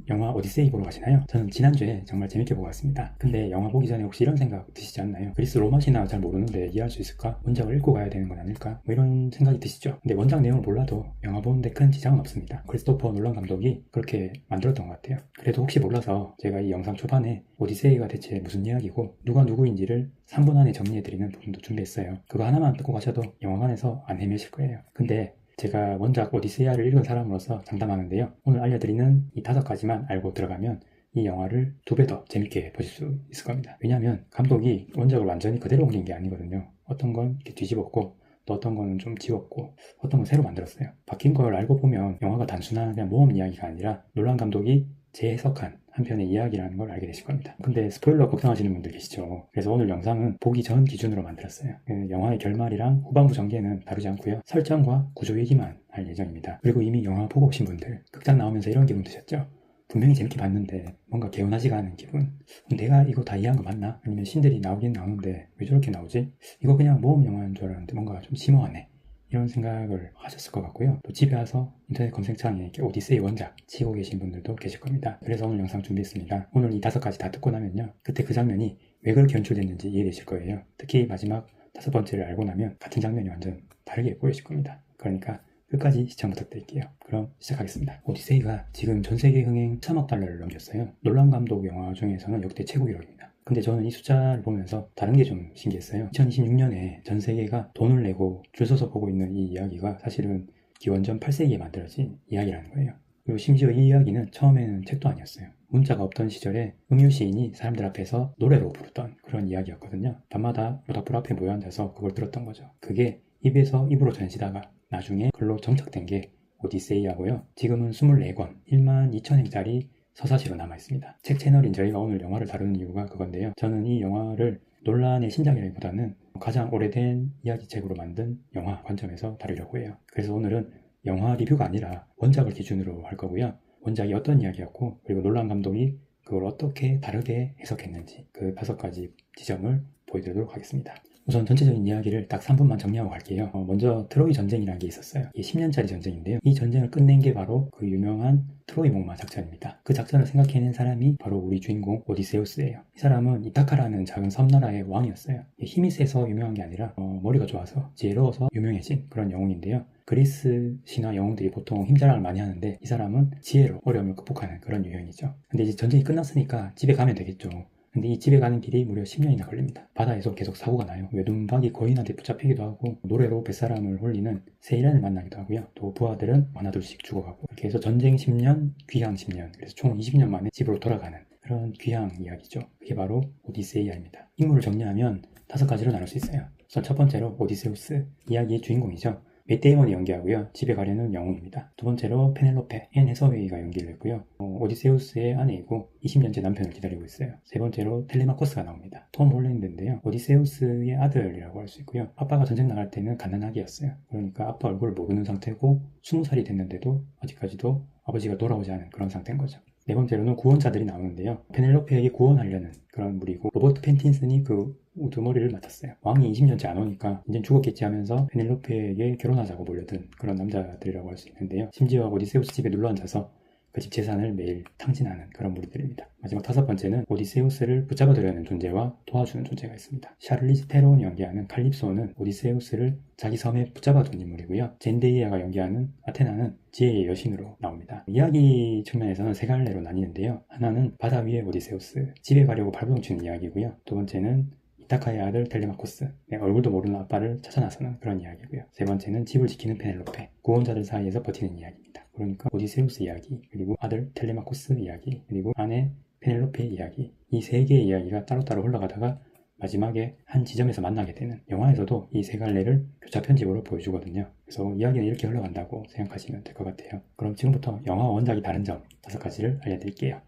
영화 오디세이 보러 가시나요? 저는 지난주에 정말 재밌게 보고 왔습니다. 근데 영화 보기 전에 혹시 이런 생각 드시지 않나요? 그리스 로마 신화 잘 모르는데 이해할 수 있을까? 원작을 읽고 가야 되는 건 아닐까? 뭐 이런 생각이 드시죠? 근데 원작 내용을 몰라도 영화 보는데 큰 지장은 없습니다. 크리스토퍼 놀란 감독이 그렇게 만들었던 것 같아요. 그래도 혹시 몰라서 제가 이 영상 초반에 오디세이가 대체 무슨 이야기고 누가 누구인지를 3분 안에 정리해드리는 부분도 준비했어요. 그거 하나만 듣고 가셔도 영화관에서 안 헤매실 거예요. 근데 제가 원작 오디세이아를 읽은 사람으로서 장담하는데요. 오늘 알려드리는 이 5가지만 알고 들어가면 이 영화를 2배 더 재밌게 보실 수 있을 겁니다. 왜냐하면 감독이 원작을 완전히 그대로 옮긴 게 아니거든요. 어떤 건 이렇게 뒤집었고 또 어떤 거는 좀 지웠고 어떤 건 새로 만들었어요. 바뀐 걸 알고 보면 영화가 단순한 그냥 모험 이야기가 아니라 놀란 감독이 재해석한 한 편의 이야기라는 걸 알게 되실 겁니다. 근데 스포일러 걱정하시는 분들 계시죠. 그래서 오늘 영상은 보기 전 기준으로 만들었어요. 영화의 결말이랑 후반부 전개는 다루지 않고요. 설정과 구조 얘기만 할 예정입니다. 그리고 이미 영화 보고 오신 분들 극장 나오면서 이런 기분 드셨죠? 분명히 재밌게 봤는데 뭔가 개운하지가 않은 기분. 내가 이거 다 이해한 거 맞나? 아니면 신들이 나오긴 나오는데 왜 저렇게 나오지? 이거 그냥 모험 영화인 줄 알았는데 뭔가 좀 심오하네. 이런 생각을 하셨을 것 같고요. 또 집에 와서 인터넷 검색창에 이렇게 오디세이 원작 치고 계신 분들도 계실 겁니다. 그래서 오늘 영상 준비했습니다. 오늘 이 5가지 다 듣고 나면요. 그때 그 장면이 왜 그렇게 연출됐는지 이해되실 거예요. 특히 마지막 5번째를 알고 나면 같은 장면이 완전 다르게 보이실 겁니다. 그러니까 끝까지 시청 부탁드릴게요. 그럼 시작하겠습니다. 오디세이가 지금 전세계 흥행 3억 달러를 넘겼어요. 놀란 감독 영화 중에서는 역대 최고 기록입니다. 근데 저는 이 숫자를 보면서 다른 게 좀 신기했어요. 2026년에 전 세계가 돈을 내고 줄 서서 보고 있는 이 이야기가 사실은 기원전 8세기에 만들어진 이야기라는 거예요. 그리고 심지어 이 이야기는 처음에는 책도 아니었어요. 문자가 없던 시절에 음유 시인이 사람들 앞에서 노래로 부르던 그런 이야기였거든요. 밤마다 모닥불 앞에 모여 앉아서 그걸 들었던 거죠. 그게 입에서 입으로 전해지다가 나중에 글로 정착된 게 오디세이하고요. 지금은 24권, 12,000행짜리 서사시로 남아있습니다. 책 채널인 저희가 오늘 영화를 다루는 이유가 그건데요. 저는 이 영화를 논란의 신작이라기보다는 가장 오래된 이야기책으로 만든 영화 관점에서 다루려고 해요. 그래서 오늘은 영화 리뷰가 아니라 원작을 기준으로 할 거고요. 원작이 어떤 이야기였고 그리고 놀란 감독이 그걸 어떻게 다르게 해석했는지 그 5가지 지점을 보여드리도록 하겠습니다. 우선 전체적인 이야기를 딱 3분만 정리하고 갈게요. 먼저 트로이 전쟁이라는 게 있었어요. 이게 10년짜리 전쟁인데요. 이 전쟁을 끝낸 게 바로 그 유명한 트로이 목마 작전입니다. 그 작전을 생각해낸 사람이 바로 우리 주인공 오디세우스예요. 이 사람은 이타카라는 작은 섬나라의 왕이었어요. 힘이 세서 유명한 게 아니라 머리가 좋아서 지혜로워서 유명해진 그런 영웅인데요. 그리스 신화 영웅들이 보통 힘 자랑을 많이 하는데 이 사람은 지혜로 어려움을 극복하는 그런 유형이죠. 근데 이제 전쟁이 끝났으니까 집에 가면 되겠죠. 근데 이 집에 가는 길이 무려 10년이나 걸립니다. 바다에서 계속 사고가 나요. 외눈박이 거인한테 붙잡히기도 하고 노래로 뱃사람을 홀리는 세이렌을 만나기도 하고요. 또 부하들은 하나둘씩 죽어가고 이렇게 해서 전쟁 10년, 귀향 10년 그래서 총 20년 만에 집으로 돌아가는 그런 귀향 이야기죠. 그게 바로 오디세이아입니다. 인물을 정리하면 5가지로 나눌 수 있어요. 우선 첫 번째로 오디세우스, 이야기의 주인공이죠. 맷 데이먼이 연기하고요. 집에 가려는 영웅입니다. 두 번째로 페넬로페, 앤 해서웨이가 연기를 했고요. 오디세우스의 아내이고 20년째 남편을 기다리고 있어요. 세 번째로 텔레마코스가 나옵니다. 톰 홀랜드인데요. 오디세우스의 아들이라고 할 수 있고요. 아빠가 전쟁 나갈 때는 갓난아기였어요. 그러니까 아빠 얼굴을 모르는 상태고 20살이 됐는데도 아직까지도 아버지가 돌아오지 않은 그런 상태인 거죠. 네 번째로는 구원자들이 나오는데요. 페넬로페에게 구원하려는 그런 무리고 로버트 팬틴슨이 그 우두머리를 맡았어요. 왕이 20년째 안 오니까 이젠 죽었겠지 하면서 페넬로페에게 결혼하자고 몰려든 그런 남자들이라고 할 수 있는데요. 심지어 오디세우스 집에 눌러앉아서 그 집 재산을 매일 탕진하는 그런 무리들입니다. 마지막 5번째는 오디세우스를 붙잡아두려는 존재와 도와주는 존재가 있습니다. 샤를리즈 테론이 연기하는 칼립소는 오디세우스를 자기 섬에 붙잡아둔 인물이고요. 젠데이아가 연기하는 아테나는 지혜의 여신으로 나옵니다. 이야기 측면에서는 3갈래로 나뉘는데요. 하나는 바다 위의 오디세우스, 집에 가려고 발버둥치는 이야기고요. 두 번째는 이타카의 아들 텔레마코스, 얼굴도 모르는 아빠를 찾아 나서는 그런 이야기고요. 세 번째는 집을 지키는 페넬로페, 구원자들 사이에서 버티는 이야기입니다. 그러니까 오디세우스 이야기, 그리고 아들 텔레마코스 이야기, 그리고 아내 페넬로페 이야기, 이 3개의 이야기가 따로따로 흘러가다가 마지막에 한 지점에서 만나게 되는, 영화에서도 이 3갈래를 교차 편집으로 보여주거든요. 그래서 이야기는 이렇게 흘러간다고 생각하시면 될 것 같아요. 그럼 지금부터 영화 원작이 다른 점 5가지를 알려드릴게요.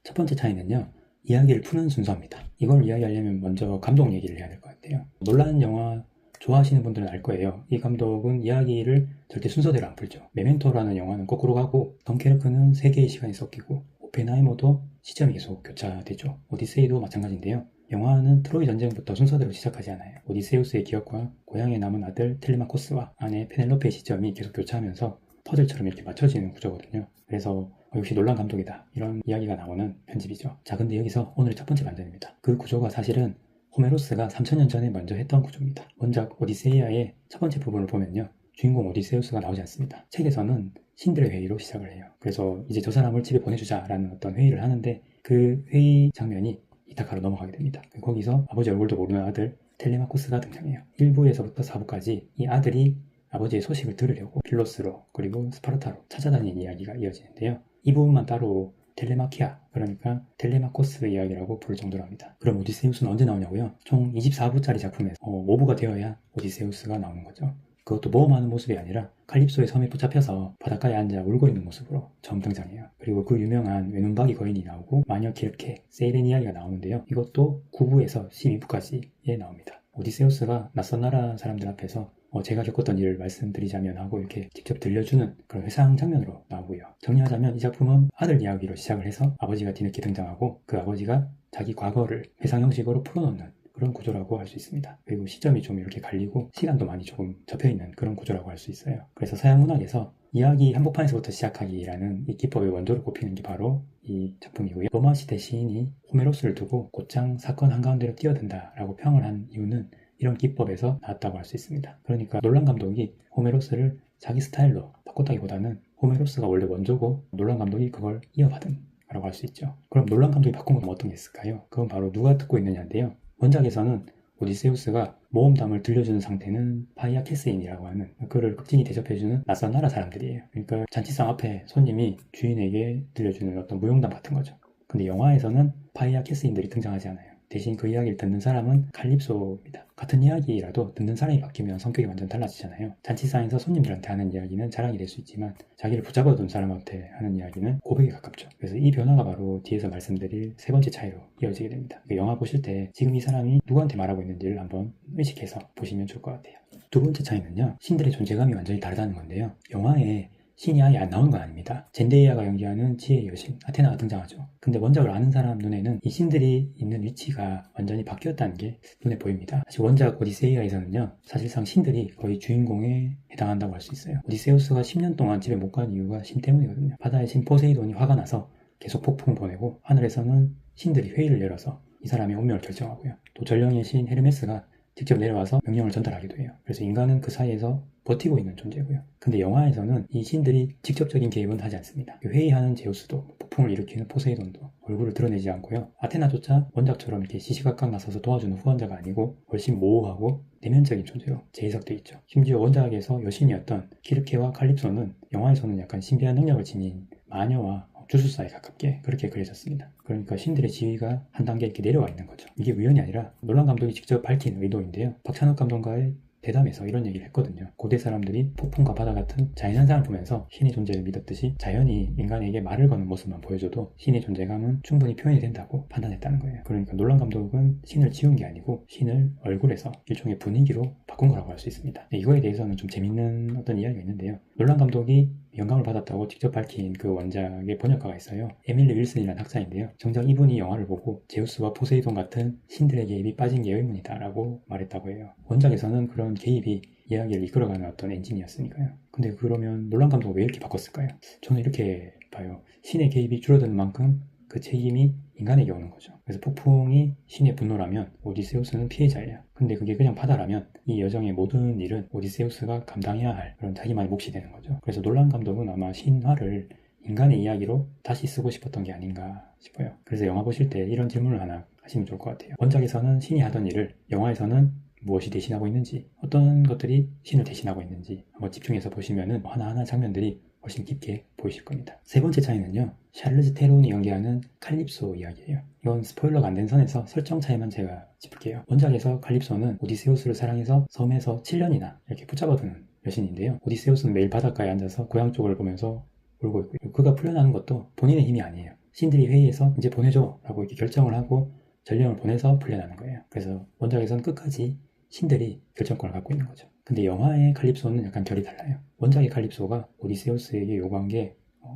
첫 번째 차이는요, 이야기를 푸는 순서입니다. 이걸 이야기하려면 먼저 감독 얘기를 해야 될 것 같아요. 놀라는 영화 좋아하시는 분들은 알 거예요. 이 감독은 이야기를 절대 순서대로 안 풀죠. 메멘토라는 영화는 거꾸로 가고 덩케르크는 3개의 시간이 섞이고 오펜하이머도 시점이 계속 교차되죠. 오디세이도 마찬가지인데요. 영화는 트로이 전쟁부터 순서대로 시작하지 않아요. 오디세우스의 기억과 고향에 남은 아들 텔레마코스와 아내 페넬로페의 시점이 계속 교차하면서 퍼즐처럼 이렇게 맞춰지는 구조거든요. 그래서 역시 놀란 감독이다 이런 이야기가 나오는 편집이죠. 자, 근데 여기서 오늘의 첫 번째 반전입니다. 그 구조가 사실은 호메로스가 3000년 전에 먼저 했던 구조입니다. 원작 오디세이아의 첫 번째 부분을 보면요, 주인공 오디세우스가 나오지 않습니다. 책에서는 신들의 회의로 시작을 해요. 그래서 이제 저 사람을 집에 보내주자라는 어떤 회의를 하는데 그 회의 장면이 이타카로 넘어가게 됩니다. 거기서 아버지 얼굴도 모르는 아들 텔레마코스가 등장해요. 1부에서부터 4부까지 이 아들이 아버지의 소식을 들으려고 필로스로 그리고 스파르타로 찾아다니는 이야기가 이어지는데요. 이 부분만 따로 텔레마키아, 그러니까 텔레마코스 이야기라고 부를 정도로 합니다. 그럼 오디세우스는 언제 나오냐고요? 총 24부짜리 작품에서 5부가 되어야 오디세우스가 나오는 거죠. 그것도 모험하는 모습이 아니라 칼립소의 섬에 붙잡혀서 바닷가에 앉아 울고 있는 모습으로 처음 등장해요. 그리고 그 유명한 외눈박이 거인이 나오고 마녀 키르케, 세이렌 이야기가 나오는데요. 이것도 9부에서 12부까지에 나옵니다. 오디세우스가 낯선 나라 사람들 앞에서 제가 겪었던 일을 말씀드리자면 하고 이렇게 직접 들려주는 그런 회상 장면으로 나오고요. 정리하자면 이 작품은 아들 이야기로 시작을 해서 아버지가 뒤늦게 등장하고 그 아버지가 자기 과거를 회상 형식으로 풀어놓는 그런 구조라고 할 수 있습니다. 그리고 시점이 좀 이렇게 갈리고 시간도 많이 조금 접혀있는 그런 구조라고 할 수 있어요. 그래서 서양 문학에서 이야기 한복판에서부터 시작하기라는 이 기법의 원조를 꼽히는 게 바로 이 작품이고요. 로마 시대 시인이 호메로스를 두고 곧장 사건 한가운데로 뛰어든다라고 평을 한 이유는 이런 기법에서 나왔다고 할 수 있습니다. 그러니까 놀란 감독이 호메로스를 자기 스타일로 바꿨다기보다는 호메로스가 원래 원조고 놀란 감독이 그걸 이어받은 라고 할 수 있죠. 그럼 놀란 감독이 바꾼 건 어떤 게 있을까요? 그건 바로 누가 듣고 있느냐인데요. 원작에서는 오디세우스가 모험담을 들려주는 상태는 파이아 캐스인이라고 하는 그를 극진히 대접해주는 낯선 나라 사람들이에요. 그러니까 잔치상 앞에 손님이 주인에게 들려주는 어떤 무용담 같은 거죠. 근데 영화에서는 파이아 캐스인들이 등장하지 않아요. 대신 그 이야기를 듣는 사람은 칼립소입니다. 같은 이야기라도 듣는 사람이 바뀌면 성격이 완전 달라지잖아요. 잔치상에서 손님들한테 하는 이야기는 자랑이 될 수 있지만 자기를 붙잡아둔 사람한테 하는 이야기는 고백에 가깝죠. 그래서 이 변화가 바로 뒤에서 말씀드릴 세 번째 차이로 이어지게 됩니다. 영화 보실 때 지금 이 사람이 누구한테 말하고 있는지를 한번 의식해서 보시면 좋을 것 같아요. 두 번째 차이는요, 신들의 존재감이 완전히 다르다는 건데요. 영화에 신이 아예 안 나오는 건 아닙니다. 젠데이아가 연기하는 지혜의 여신 아테나가 등장하죠. 근데 원작을 아는 사람 눈에는 이 신들이 있는 위치가 완전히 바뀌었다는 게 눈에 보입니다. 사실 원작 오디세이아에서는요, 사실상 신들이 거의 주인공에 해당한다고 할 수 있어요. 오디세우스가 10년 동안 집에 못 간 이유가 신 때문이거든요. 바다의 신 포세이돈이 화가 나서 계속 폭풍을 보내고, 하늘에서는 신들이 회의를 열어서 이 사람의 운명을 결정하고요. 또 전령의 신 헤르메스가 직접 내려와서 명령을 전달하기도 해요. 그래서 인간은 그 사이에서 버티고 있는 존재고요. 근데 영화에서는 이 신들이 직접적인 개입은 하지 않습니다. 회의하는 제우스도, 폭풍을 일으키는 포세이돈도 얼굴을 드러내지 않고요. 아테나조차 원작처럼 이렇게 시시각각 나서서 도와주는 후원자가 아니고 훨씬 모호하고 내면적인 존재로 재해석되어 있죠. 심지어 원작에서 여신이었던 키르케와 칼립소는 영화에서는 약간 신비한 능력을 지닌 마녀와 주술사에 가깝게 그렇게 그려졌습니다. 그러니까 신들의 지위가 한 단계 이렇게 내려와 있는 거죠. 이게 우연이 아니라 놀란 감독이 직접 밝힌 의도인데요. 박찬욱 감독과의 대담에서 이런 얘기를 했거든요. 고대 사람들이 폭풍과 바다 같은 자연현상을 보면서 신의 존재를 믿었듯이 자연이 인간에게 말을 거는 모습만 보여줘도 신의 존재감은 충분히 표현이 된다고 판단했다는 거예요. 그러니까 놀란 감독은 신을 지운 게 아니고 신을 얼굴에서 일종의 분위기로 바꾼 거라고 할 수 있습니다. 이거에 대해서는 좀 재밌는 어떤 이야기가 있는데요. 놀란 감독이 영감을 받았다고 직접 밝힌 그 원작의 번역가가 있어요. 에밀리 윌슨이라는 학자인데요. 정작 이분이 영화를 보고 제우스와 포세이돈 같은 신들의 개입이 빠진 게 의문이다 라고 말했다고 해요. 원작에서는 그런 개입이 이야기를 이끌어가는 어떤 엔진이었으니까요. 근데 그러면 놀란 감독은 왜 이렇게 바꿨을까요? 저는 이렇게 봐요. 신의 개입이 줄어드는 만큼 그 책임이 인간에게 오는 거죠. 그래서 폭풍이 신의 분노라면 오디세우스는 피해자예요. 근데 그게 그냥 바다라면 이 여정의 모든 일은 오디세우스가 감당해야 할 그런 자기만의 몫이 되는 거죠. 그래서 놀란 감독은 아마 신화를 인간의 이야기로 다시 쓰고 싶었던 게 아닌가 싶어요. 그래서 영화 보실 때 이런 질문을 하나 하시면 좋을 것 같아요. 원작에서는 신이 하던 일을 영화에서는 무엇이 대신하고 있는지, 어떤 것들이 신을 대신하고 있는지 한번 집중해서 보시면은 하나하나 장면들이 훨씬 깊게 보이실 겁니다. 세 번째 차이는요, 샤를리즈 테론이 연기하는 칼립소 이야기예요. 이건 스포일러가 안 된 선에서 설정 차이만 제가 짚을게요. 원작에서 칼립소는 오디세우스를 사랑해서 섬에서 7년이나 이렇게 붙잡아두는 여신인데요. 오디세우스는 매일 바닷가에 앉아서 고향 쪽을 보면서 울고 있고, 그가 풀려나는 것도 본인의 힘이 아니에요. 신들이 회의해서 이제 보내줘 라고 이렇게 결정을 하고 전령을 보내서 풀려나는 거예요. 그래서 원작에서는 끝까지 신들이 결정권을 갖고 있는 거죠. 근데 영화의 칼립소는 약간 결이 달라요. 원작의 칼립소가 오디세우스에게 요구한 게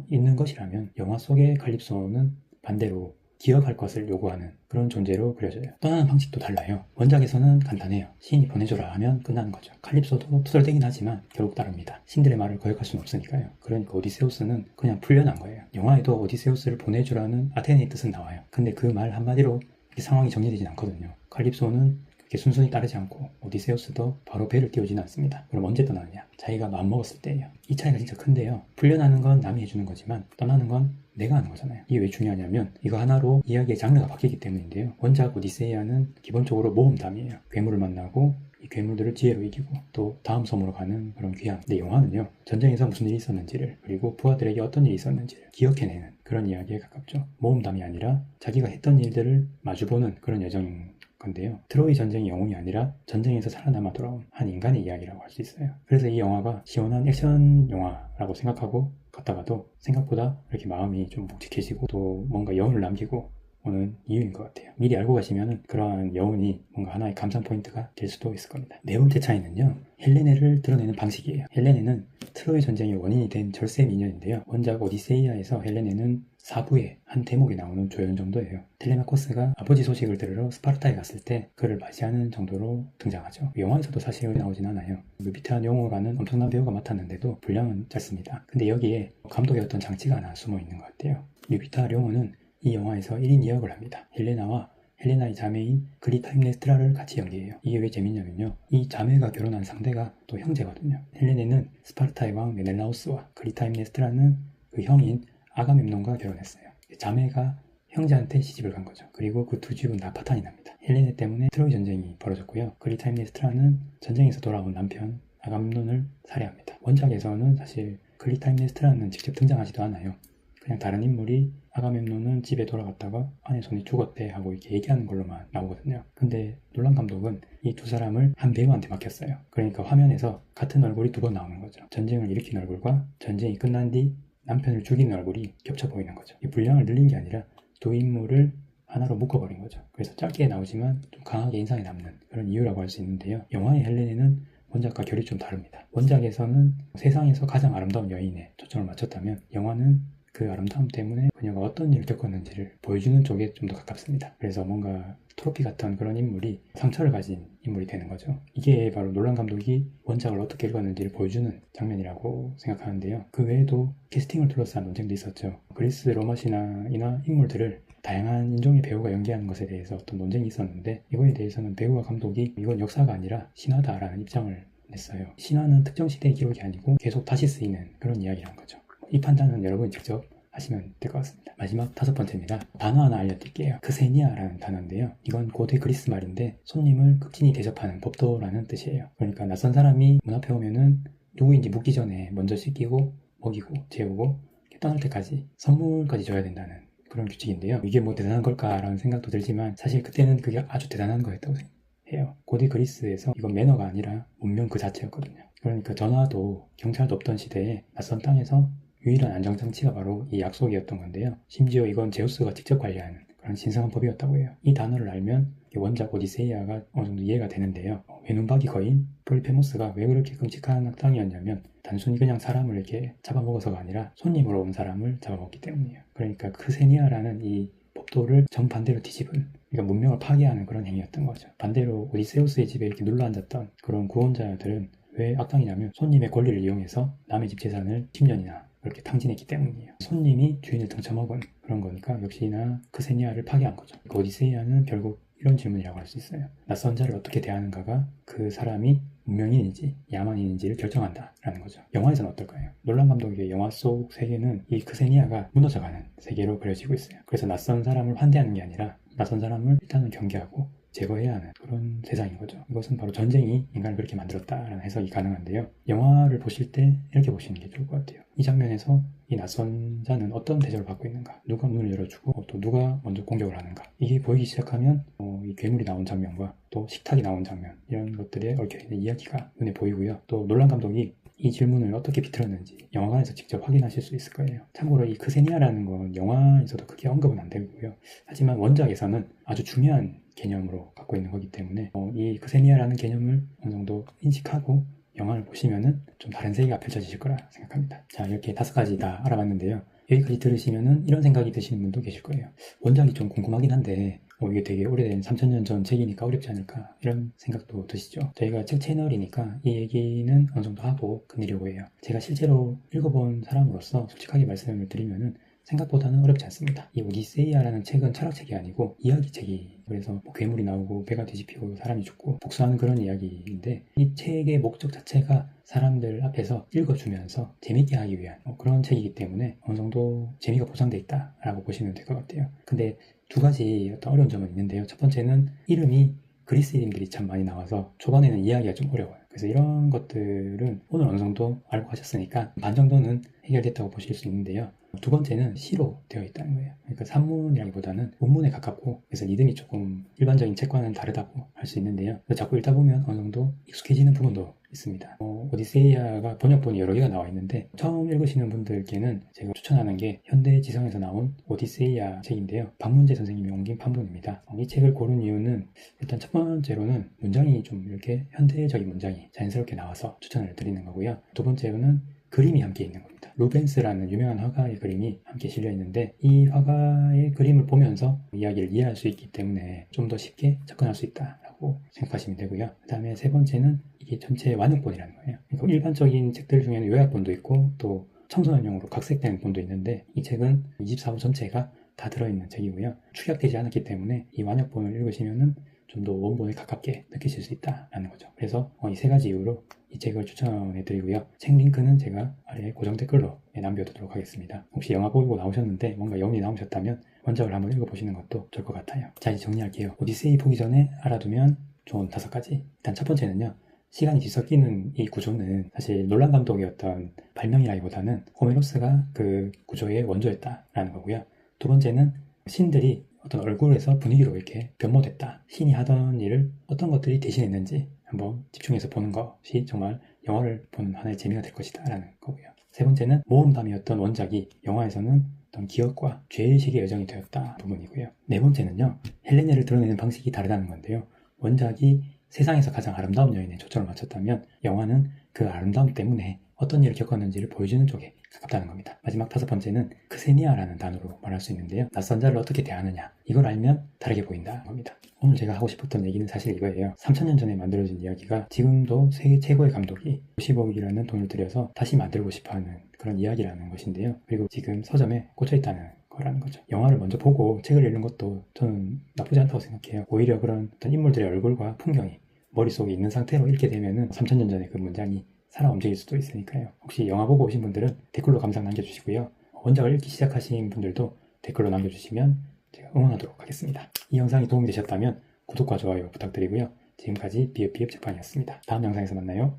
있는 것이라면 영화 속의 칼립소는 반대로 기억할 것을 요구하는 그런 존재로 그려져요. 떠나는 방식도 달라요. 원작에서는 간단해요. 시인이 보내줘라 하면 끝나는 거죠. 칼립소도 투덜대긴 하지만 결국 따릅니다. 신들의 말을 거역할 수는 없으니까요. 그러니까 오디세우스는 그냥 풀려난 거예요. 영화에도 오디세우스를 보내주라는 아테네의 뜻은 나와요. 근데 그 말 한마디로 상황이 정리되진 않거든요. 칼립소는 그렇게 순순히 따르지 않고 오디세우스도 바로 배를 띄우지는 않습니다. 그럼 언제 떠나느냐? 자기가 마음먹었을 때예요. 이 차이가 진짜 큰데요. 풀려나는 건 남이 해주는 거지만 떠나는 건 내가 하는 거잖아요. 이게 왜 중요하냐면 이거 하나로 이야기의 장르가 바뀌기 때문인데요. 원작 오디세이아는 기본적으로 모험담이에요. 괴물을 만나고 이 괴물들을 지혜로 이기고 또 다음 섬으로 가는 그런 귀환. 근데 영화는요, 전쟁에서 무슨 일이 있었는지를, 그리고 부하들에게 어떤 일이 있었는지를 기억해내는 그런 이야기에 가깝죠. 모험담이 아니라 자기가 했던 일들을 마주보는 그런 여정인 건데요. 트로이 전쟁이 영웅이 아니라 전쟁에서 살아남아 돌아온 한 인간의 이야기라고 할 수 있어요. 그래서 이 영화가 시원한 액션 영화라고 생각하고 갔다가도 생각보다 이렇게 마음이 좀 묵직해지고 또 뭔가 여운을 남기고 오는 이유인 것 같아요. 미리 알고 가시면 그러한 여운이 뭔가 하나의 감상 포인트가 될 수도 있을 겁니다. 네 번째 차이는요, 헬레네를 드러내는 방식이에요. 헬레네는 트로이 전쟁의 원인이 된 절세 미녀인데요. 원작 오디세이아에서 헬레네는 4부의 한 대목에 나오는 조연 정도예요. 텔레마코스가 아버지 소식을 들으러 스파르타에 갔을 때 그를 맞이하는 정도로 등장하죠. 영화에서도 사실 나오진 않아요. 뮤비타 뇽호라는 엄청난 배우가 맡았는데도 분량은 짧습니다. 근데 여기에 감독의 어떤 장치가 하나 숨어 있는 것 같아요. 뮤비타 뇽호는 이 영화에서 1인 2역을 합니다. 헬레나와 헬레나의 자매인 그리타임네스트라를 같이 연기해요. 이게 왜 재밌냐면요, 이 자매가 결혼한 상대가 또 형제거든요. 헬레네는 스파르타의 왕 메넬라우스와 그리타임네스트라는 그 형인 아가멤논과 결혼했어요. 자매가 형제한테 시집을 간 거죠. 그리고 그 두 집은 다 파탄이 납니다. 헬레네 때문에 트로이 전쟁이 벌어졌고요. 그리타임네스트라는 전쟁에서 돌아온 남편 아가멤논을 살해합니다. 원작에서는 사실 그리타임네스트라는 직접 등장하지도 않아요. 그냥 다른 인물이 아가멤논은 집에 돌아갔다가 아내 손이 죽었대 하고 이렇게 얘기하는 걸로만 나오거든요. 근데 놀란 감독은 이 두 사람을 한 배우한테 맡겼어요. 그러니까 화면에서 같은 얼굴이 두 번 나오는 거죠. 전쟁을 일으킨 얼굴과 전쟁이 끝난 뒤 남편을 죽이는 얼굴이 겹쳐 보이는 거죠. 이 분량을 늘린 게 아니라 두 인물을 하나로 묶어버린 거죠. 그래서 짧게 나오지만 좀 강하게 인상이 남는 그런 이유라고 할 수 있는데요. 영화의 헬레네는 원작과 결이 좀 다릅니다. 원작에서는 세상에서 가장 아름다운 여인에 초점을 맞췄다면 영화는 그 아름다움 때문에 그녀가 어떤 일을 겪었는지를 보여주는 쪽에 좀 더 가깝습니다. 그래서 뭔가 트로피 같은 그런 인물이 상처를 가진 인물이 되는 거죠. 이게 바로 놀란 감독이 원작을 어떻게 읽었는지를 보여주는 장면이라고 생각하는데요. 그 외에도 캐스팅을 둘러싼 논쟁도 있었죠. 그리스 로마 신화이나 인물들을 다양한 인종의 배우가 연기하는 것에 대해서 어떤 논쟁이 있었는데, 이거에 대해서는 배우와 감독이 이건 역사가 아니라 신화다라는 입장을 냈어요. 신화는 특정 시대의 기록이 아니고 계속 다시 쓰이는 그런 이야기라는 거죠. 이 판단은 여러분이 직접 하시면 될 것 같습니다. 마지막 5번째입니다. 단어 하나 알려드릴게요. 크세니아라는 단어인데요. 이건 고대 그리스 말인데 손님을 극진히 대접하는 법도라는 뜻이에요. 그러니까 낯선 사람이 문 앞에 오면은 누구인지 묻기 전에 먼저 씻기고 먹이고 재우고 떠날 때까지 선물까지 줘야 된다는 그런 규칙인데요. 이게 뭐 대단한 걸까라는 생각도 들지만 사실 그때는 그게 아주 대단한 거였다고 생각해요. 고대 그리스에서 이건 매너가 아니라 문명 그 자체였거든요. 그러니까 전화도 경찰도 없던 시대에 낯선 땅에서 유일한 안정장치가 바로 이 약속이었던 건데요. 심지어 이건 제우스가 직접 관리하는 그런 신성한 법이었다고 해요. 이 단어를 알면 원작 오디세이아가 어느 정도 이해가 되는데요. 외눈박이 거인 폴페모스가 왜 그렇게 끔찍한 악당이었냐면 단순히 그냥 사람을 이렇게 잡아먹어서가 아니라 손님으로 온 사람을 잡아먹기 때문이에요. 그러니까 크세니아라는 이 법도를 정반대로 뒤집은, 그러니까 문명을 파괴하는 그런 행위였던 거죠. 반대로 오디세우스의 집에 이렇게 눌러 앉았던 그런 구원자들은 왜 악당이냐면 손님의 권리를 이용해서 남의 집 재산을 10년이나 그렇게 탕진했기 때문이에요. 손님이 주인을 등쳐먹은 그런 거니까 역시나 크세니아를 파괴한 거죠. 그 오디세이아는 결국 이런 질문이라고 할 수 있어요. 낯선 자를 어떻게 대하는가가 그 사람이 문명인인지 야만인인지를 결정한다라는 거죠. 영화에서는 어떨까요? 놀란 감독의 영화 속 세계는 이 크세니아가 무너져가는 세계로 그려지고 있어요. 그래서 낯선 사람을 환대하는 게 아니라 낯선 사람을 일단은 경계하고 제거해야 하는 그런 세상인 거죠. 이것은 바로 전쟁이 인간을 그렇게 만들었다라는 해석이 가능한데요. 영화를 보실 때 이렇게 보시는 게 좋을 것 같아요. 이 장면에서 이 낯선 자는 어떤 대접을 받고 있는가, 누가 문을 열어주고 또 누가 먼저 공격을 하는가, 이게 보이기 시작하면 이 괴물이 나온 장면과 또 식탁이 나온 장면, 이런 것들에 얽혀있는 이야기가 눈에 보이고요. 또 놀란 감독이 이 질문을 어떻게 비틀었는지 영화관에서 직접 확인하실 수 있을 거예요. 참고로 이 크세니아라는 건 영화에서도 크게 언급은 안 되고요. 하지만 원작에서는 아주 중요한 개념으로 갖고 있는 거기 때문에 이 크세니아라는 개념을 어느 정도 인식하고 영화를 보시면은 좀 다른 세계가 펼쳐지실 거라 생각합니다. 자, 이렇게 5가지 다 알아봤는데요. 여기까지 들으시면은 이런 생각이 드시는 분도 계실 거예요. 원작이 좀 궁금하긴 한데 이게 되게 오래된 3000년 전 책이니까 어렵지 않을까 이런 생각도 드시죠. 저희가 책 채널이니까 이 얘기는 어느 정도 하고 끝내려고 해요. 제가 실제로 읽어본 사람으로서 솔직하게 말씀을 드리면은 생각보다는 어렵지 않습니다. 이 오디세이아라는 책은 철학책이 아니고 이야기책이, 그래서 뭐 괴물이 나오고 배가 뒤집히고 사람이 죽고 복수하는 그런 이야기인데, 이 책의 목적 자체가 사람들 앞에서 읽어주면서 재밌게 하기 위한 그런 책이기 때문에 어느 정도 재미가 보장돼 있다라고 보시면 될 것 같아요. 근데 두 가지 어떤 어려운 점은 있는데요. 첫 번째는 이름이 그리스 이름들이 참 많이 나와서 초반에는 이해하기가 좀 어려워요. 그래서 이런 것들은 오늘 어느 정도 알고 가셨으니까 반 정도는 해결됐다고 보실 수 있는데요. 두 번째는 시로 되어 있다는 거예요. 그러니까 산문이라기보다는 문문에 가깝고, 그래서 리듬이 조금 일반적인 책과는 다르다고 할 수 있는데요. 자꾸 읽다 보면 어느 정도 익숙해지는 부분도 있습니다. 오디세이아가 번역본이 여러 개가 나와 있는데 처음 읽으시는 분들께는 제가 추천하는 게 현대지성에서 나온 오디세이아 책인데요. 박문재 선생님이 옮긴 판본입니다. 이 책을 고른 이유는 일단 첫 번째로는 문장이 좀 이렇게 현대적인 문장이 자연스럽게 나와서 추천을 드리는 거고요. 두 번째로는 그림이 함께 있는 겁니다. 루벤스라는 유명한 화가의 그림이 함께 실려 있는데 이 화가의 그림을 보면서 이야기를 이해할 수 있기 때문에 좀 더 쉽게 접근할 수 있다라고 생각하시면 되고요. 그 다음에 세 번째는 이게 전체 완역본이라는 거예요. 그러니까 일반적인 책들 중에는 요약본도 있고 또 청소년용으로 각색된 본도 있는데 이 책은 24부 전체가 다 들어있는 책이고요. 축약되지 않았기 때문에 이 완역본을 읽으시면은 좀 더 원본에 가깝게 느끼실 수 있다라는 거죠. 그래서 이 세 가지 이유로 이 책을 추천해 드리고요. 책 링크는 제가 아래에 고정 댓글로 남겨두도록 하겠습니다. 혹시 영화 보고 나오셨는데 뭔가 여운이 남으셨다면 원작을 한번 읽어보시는 것도 좋을 것 같아요. 자, 이제 정리할게요. 오디세이 보기 전에 알아두면 좋은 5가지. 일단 첫 번째는요. 시간이 뒤섞이는 이 구조는 사실 놀란 감독이었던 발명이라기보다는 호메로스가 그 구조의 원조였다라는 거고요. 두 번째는 신들이 어떤 얼굴에서 분위기로 이렇게 변모됐다. 신이 하던 일을 어떤 것들이 대신했는지 한번 집중해서 보는 것이 정말 영화를 보는 하나의 재미가 될 것이다 라는 거고요. 세 번째는 모험담이었던 원작이 영화에서는 어떤 기억과 죄의식의 여정이 되었다 부분이고요. 네 번째는요. 헬레네를 드러내는 방식이 다르다는 건데요. 원작이 세상에서 가장 아름다운 여인에 초점을 맞췄다면 영화는 그 아름다움 때문에 어떤 일을 겪었는지를 보여주는 쪽에 가깝다는 겁니다. 마지막 5번째는 크세니아라는 단어로 말할 수 있는데요. 낯선 자를 어떻게 대하느냐, 이걸 알면 다르게 보인다는 겁니다. 오늘 제가 하고 싶었던 얘기는 사실 이거예요. 3000년 전에 만들어진 이야기가 지금도 세계 최고의 감독이 50억이라는 돈을 들여서 다시 만들고 싶어하는 그런 이야기라는 것인데요. 그리고 지금 서점에 꽂혀있다는 거라는 거죠. 영화를 먼저 보고 책을 읽는 것도 저는 나쁘지 않다고 생각해요. 오히려 그런 어떤 인물들의 얼굴과 풍경이 머릿속에 있는 상태로 읽게 되면은 3000년 전에 그 문장이 살아 움직일 수도 있으니까요. 혹시 영화 보고 오신 분들은 댓글로 감상 남겨주시고요. 원작을 읽기 시작하신 분들도 댓글로 남겨주시면 제가 응원하도록 하겠습니다. 이 영상이 도움이 되셨다면 구독과 좋아요 부탁드리고요. 지금까지 비읍비읍 책방이었습니다. 다음 영상에서 만나요.